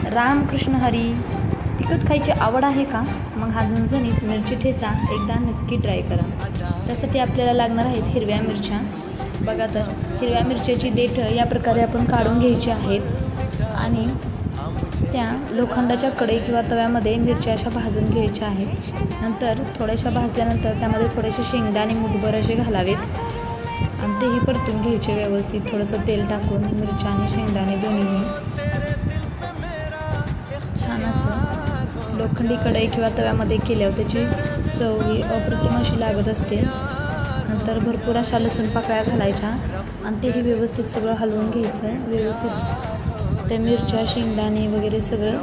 रामकृष्ण हरी. तिखट खायची आवड आहे का? मग हा झणझणीत मिरची ठेचा एकदा नक्की ट्राय करा. त्यासाठी आपल्याला लागणार आहेत हिरव्या मिरच्या. बघा तर हिरव्या मिरच्याची देठं या प्रकारे आपण काढून घ्यायची आहेत आणि त्या लोखंडाच्या कढई किंवा तव्यामध्ये मिरच्या अशा भाजून घ्यायच्या आहेत. नंतर थोड्याशा भाजल्यानंतर त्यामध्ये थोडेसे शेंगदाणे मुठभर असे घालावेत आणि तेही परतून घ्यायचे व्यवस्थित. थोडंसं तेल टाकून मिरच्या आणि शेंगदाणे दोन्ही छान असं लोखंडी कढई किंवा तव्यामध्ये केल्यावर त्याची चव ही अप्रतिम अशी लागत असते. नंतर भरपूर अशा लसूण पाकळ्या घालायच्या आणि तेही व्यवस्थित सगळं हलवून घ्यायचं. व्यवस्थित त्या मिरच्या शेंगदाणे वगैरे सगळं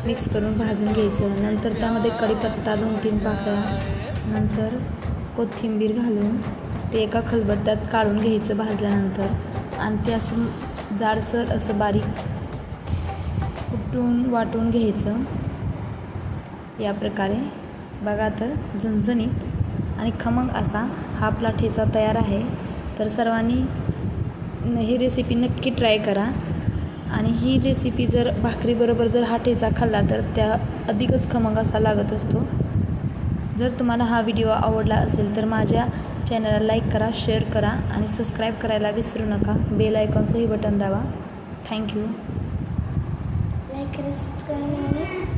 मिक्स करून भाजून घ्यायचं. नंतर त्यामध्ये कढीपत्ता 2-3 पाकळ्या, नंतर कोथिंबीर घालून ते एका खलबत्त्यात काढून घ्यायचं भाजल्यानंतर आणि ते असं जाडसर असं बारीक कुटून वाटून घ्यायचं या प्रकारे. बघा तर झणझणीत आणि खमंग असा हा आपला ठेचा तयार आहे. तर सर्वांनी ही रेसिपी नक्की ट्राय करा आणि ही रेसिपी जर भाकरीबरोबर जर हा ठेचा खाल्ला तर त्या अधिकच खमंग असा लागत असतो. जर तुम्हाला हा व्हिडिओ आवडला असेल तर माझ्या चॅनलला लाईक करा, शेअर करा आणि सबस्क्राईब करायला विसरू नका. बेल आयकॉनचंही बटन दाबा. थँक्यू. लाईक करा, सबस्क्राईब करा.